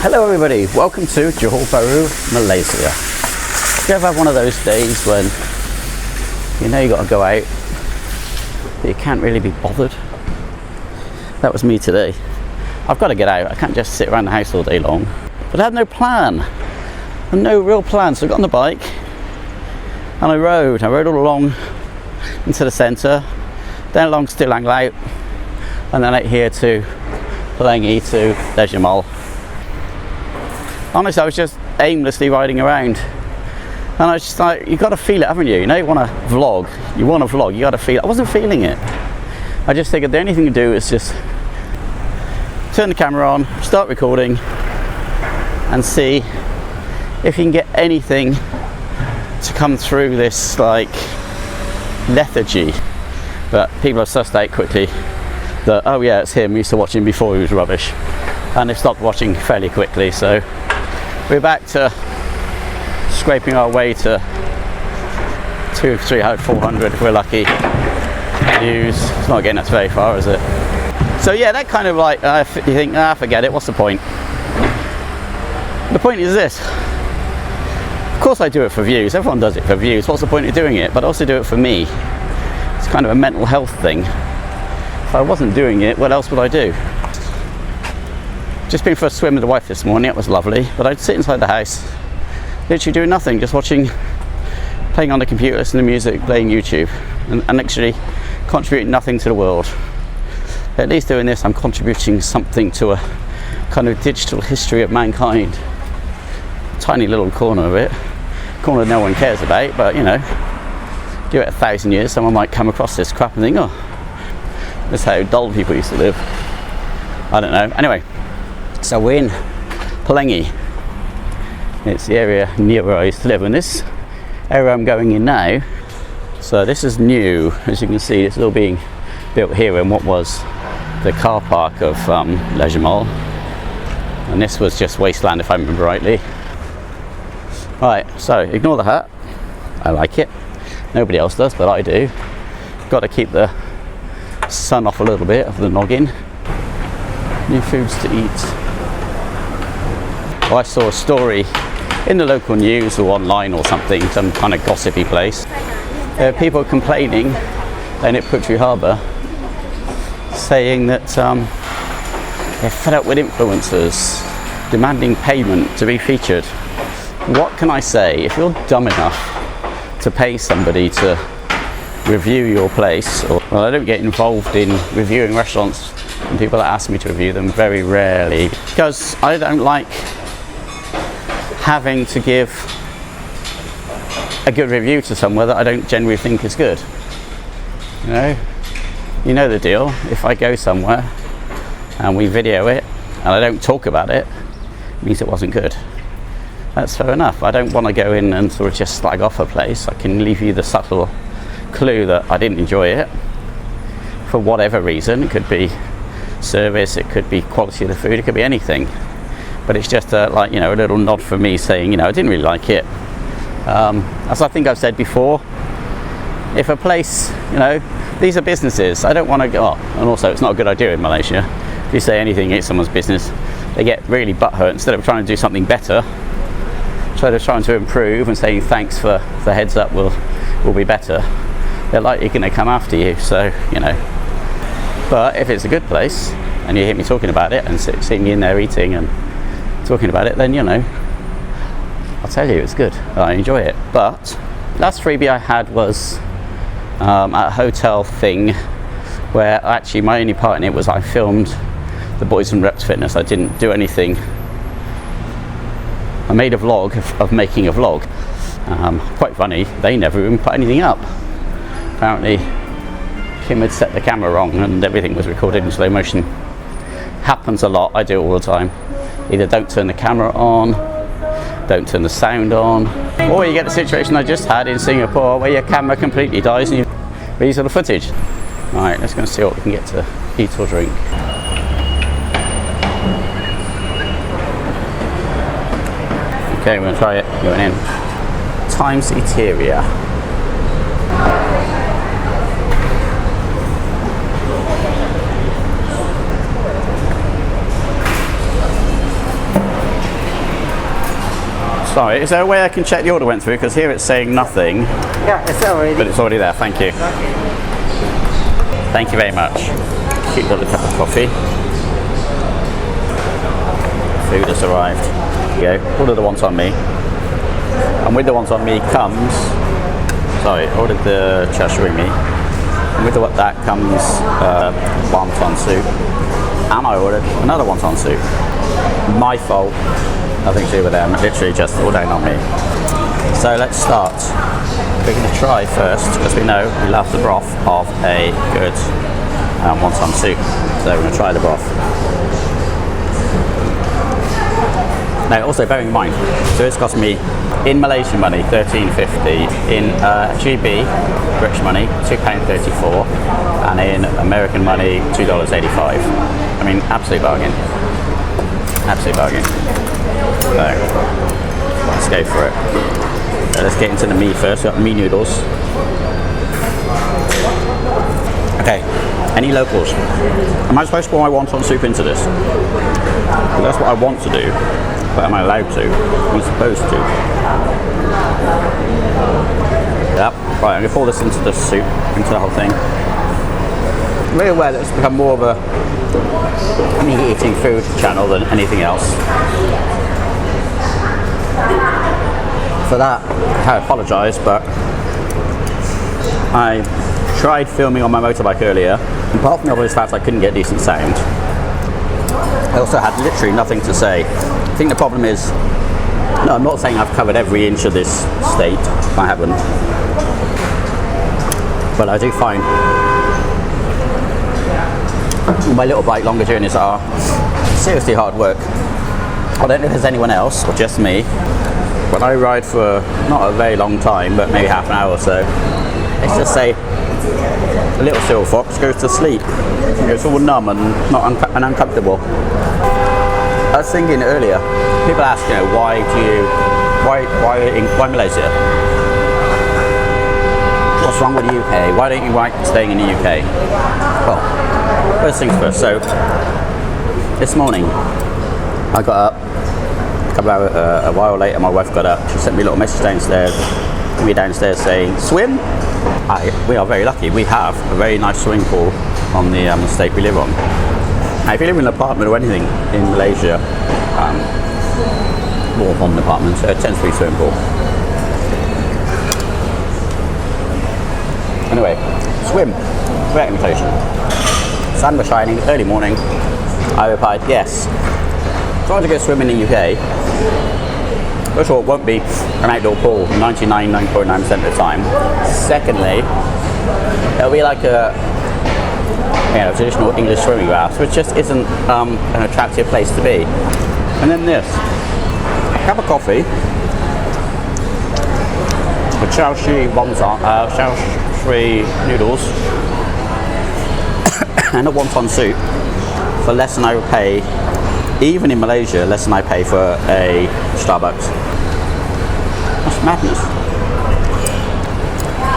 Hello everybody, welcome to Johor, Malaysia. You ever have one of those days when you know you got to go out but you can't really be bothered? That was me today. I've got to get out, I can't just sit around the house all day long. But I had no plan, and no real plan, so I got on the bike and I rode all along into the centre, then along Pelangi out, and then out here to Pelangi to Leisure Mall. Honestly, I was just aimlessly riding around, and I was just like, you got to feel it, haven't you? You know, you want to vlog, you got to feel it. I wasn't feeling it. I just figured the only thing to do is just turn the camera on, start recording, and see if you can get anything to come through this like lethargy. But people have sussed out quickly that, oh yeah, it's him, we used to watch him before he was rubbish, and they've stopped watching fairly quickly. So we're back to scraping our way to 200, 300, 400 if we're lucky views. It's not getting us very far, is it? So yeah, that kind of like, you think, forget it, what's the point? The point is this: of course I do it for views, everyone does it for views, what's the point of doing it? But I also do it for me. It's kind of a mental health thing. If I wasn't doing it, what else would I do? Just been for a swim with the wife this morning, it was lovely, but I'd sit inside the house, literally doing nothing, just watching, playing on the computer, listening to music, playing YouTube, and actually contributing nothing to the world. At least doing this, I'm contributing something to a kind of digital history of mankind. Tiny little corner of it, corner no one cares about, but you know, give it 1,000 years, someone might come across this crap and think, oh, that's how dull people used to live. I don't know. Anyway, so we're in Pelangi. It's the area near where I used to live, and this area I'm going in now, so this is new. As you can see, it's all being built here in what was the car park of Leisure Mall, and this was just wasteland if I remember rightly. Right, so ignore the hat, I like it, nobody else does, but I do. Got to keep the sun off a little bit of the noggin. New foods to eat. I saw a story in the local news or online or something, some kind of gossipy place. There are people complaining down at Putri Harbour, saying that they're fed up with influencers demanding payment to be featured. What can I say? If you're dumb enough to pay somebody to review your place, well, I don't get involved in reviewing restaurants, and people that ask me to review them very rarely, because I don't like having to give a good review to somewhere that I don't generally think is good. You know the deal. If I go somewhere and we video it and I don't talk about it, it means it wasn't good. That's fair enough. I don't want to go in and sort of just slag off a place. I can leave you the subtle clue that I didn't enjoy it for whatever reason. It could be service, it could be quality of the food, it could be anything. But it's just a little nod for me saying, I didn't really like it. As I think I've said before, if a place, these are businesses. I don't want to go, and also it's not a good idea in Malaysia. If you say anything against someone's business, they get really butthurt. Instead of trying to do something better, instead of trying to improve and saying thanks for the heads up, will be better, they're likely going to come after you. So, But if it's a good place and you hear me talking about it and see me in there eating and talking about it, then I'll tell you it's good. I enjoy it. But last freebie I had was at a hotel thing, where actually my only part in it was I filmed the boys from Reps Fitness. I didn't do anything. I made a vlog of making a vlog. Quite funny, they never even put anything up. Apparently Kim had set the camera wrong and everything was recorded in slow motion. Happens a lot, I do it all the time. Either don't turn the camera on, don't turn the sound on, or you get the situation I just had in Singapore where your camera completely dies and you lose all the footage. Alright, let's go and see what we can get to eat or drink. Okay, we're going to try it. Going in. Times Eateria. Sorry, is there a way I can check the order went through? Because here it's saying nothing. Yeah, it's already. But it's already there, thank you. Okay. Thank you very much. Cute little cup of coffee. Food has arrived. Here you go. Order the wonton mee. And with the wonton mee comes... Sorry, ordered the chashuri mee. And with that comes wonton soup. And I ordered another wonton soup. My fault. Nothing to do with them. Literally just all down on me. So let's start. We're going to try first, because we know we love the broth of a good wonton soup. So we're going to try the broth. Now, also bearing in mind, so it's cost me in Malaysian money $13.50, in GB British money £2.34, and in American money $2.85. I mean, absolute bargain. Absolute bargain. So let's go for it. Let's get into the mee first. We've got mee noodles. Okay, any locals? Am I supposed to pour my wonton soup into this? Well, that's what I want to do, but am I allowed to? I'm supposed to. Yep, right, I'm going to pour this into the soup, into the whole thing. I'm really aware that it's become more of a me eating food channel than anything else. For that, I apologise, but I tried filming on my motorbike earlier. Apart from the obvious fact I couldn't get decent sound, I also had literally nothing to say. I think the problem is, no, I'm not saying I've covered every inch of this state. I haven't. But I do find my little bike longer journeys are seriously hard work. I don't know if there's anyone else or just me. When I ride for not a very long time, but maybe half an hour or so, let's just say a little silver fox goes to sleep. It's all numb and and uncomfortable. I was thinking earlier, people ask, you know, why Malaysia? What's wrong with the UK? Why don't you like staying in the UK? Well, first things first. So this morning I got up. About a while later, my wife got up. She sent me a little message downstairs saying, swim? We are very lucky. We have a very nice swimming pool on the estate we live on. Now, if you live in an apartment or anything in Malaysia, more than an apartment, so it tends to be a swimming pool. Anyway, swim. Great invitation. Sun was shining, early morning. I replied, yes. Trying to go swimming in the UK, first of all, it won't be an outdoor pool 99.9% of the time. Secondly, it'll be like a traditional English swimming bath, which just isn't an attractive place to be. And then this, a cup of coffee, with chashuri noodles, and a wonton soup for less than I would pay. Even in Malaysia, less than I pay for a Starbucks. That's madness.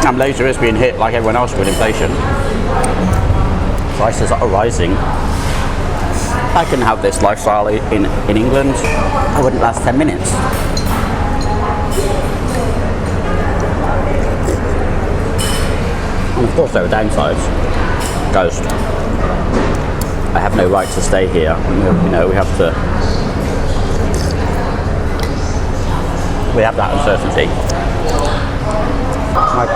And Malaysia is being hit like everyone else with inflation. Prices are rising. I couldn't have this lifestyle in England. I wouldn't last 10 minutes. And of course there are downsides. Because I have no right to stay here. You know, we have that uncertainty. My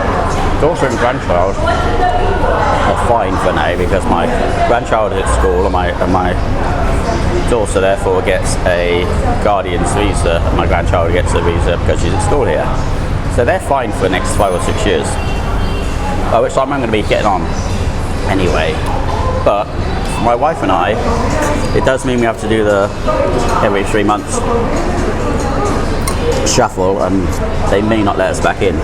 daughter and grandchild are fine for now because my grandchild is at school and my daughter therefore gets a guardian's visa and my grandchild gets a visa because she's at school here. So they're fine for the next 5 or 6 years. Which I'm going to be getting on anyway. But my wife and I, it does mean we have to do the every 3 months shuffle, and they may not let us back in.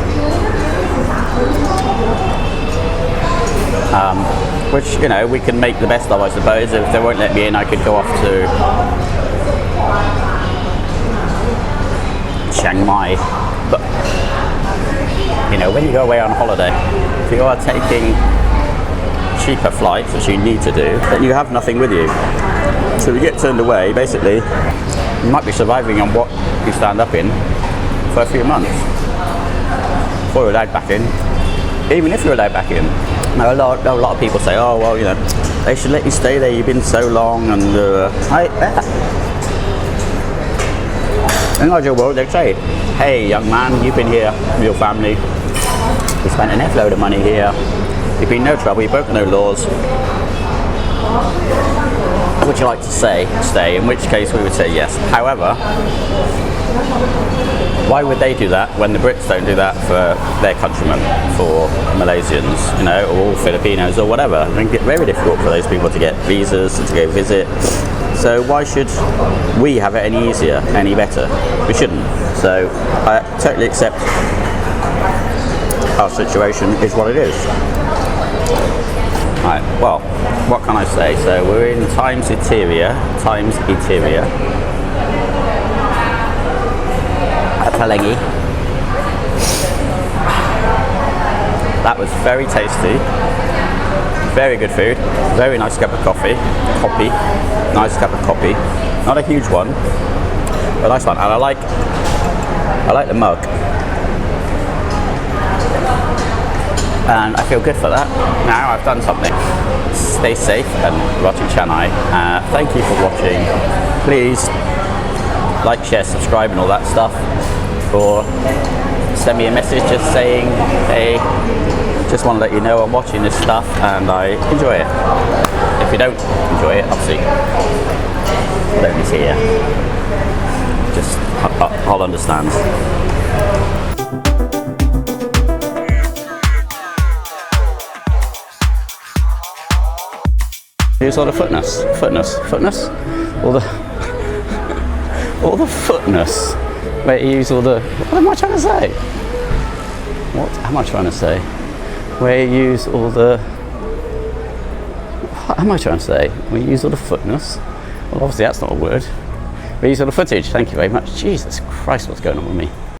Which, you know, we can make the best of, I suppose. If they won't let me in, I could go off to Chiang Mai. But, you know, when you go away on holiday, if you are taking cheaper flights, which you need to do, then you have nothing with you. So if you get turned away, basically, you might be surviving on what you stand up in for a few months before you're allowed back in. Even if you're allowed back in. Now a lot of people say, oh well, you know, they should let you stay there, you've been so long, and in the ideal world they'd say, hey young man, you've been here with your family, you spent an F load of money here, you've been no trouble, you've broken no laws, would you like to stay? In which case we would say yes. However, why would they do that when the Brits don't do that for their countrymen, for Malaysians, you know, or Filipinos or whatever? I think it's very difficult for those people to get visas and to go visit. So why should we have it any easier, any better? We shouldn't. So I totally accept our situation is what it is. Right, well, what can I say? So we're in Eateria at Pelangi. That was very tasty, very good food, very nice cup of coffee, nice cup of coffee, not a huge one, but a nice one, and I like the mug, and I feel good for that. Now I've done something. Stay safe and Roti Canai. Thank you for watching. Please like, share, subscribe and all that stuff, or send me a message just saying, hey, just want to let you know I'm watching this stuff and I enjoy it. If you don't enjoy it, obviously don't see you. Just I'll understand. Here's all the footness, all the footness, where you use all the, what am I trying to say? What am I trying to say? Where you use all the, what am I trying to say? We use all the footness. Well, obviously that's not a word. We use all the footage, thank you very much. Jesus Christ, what's going on with me?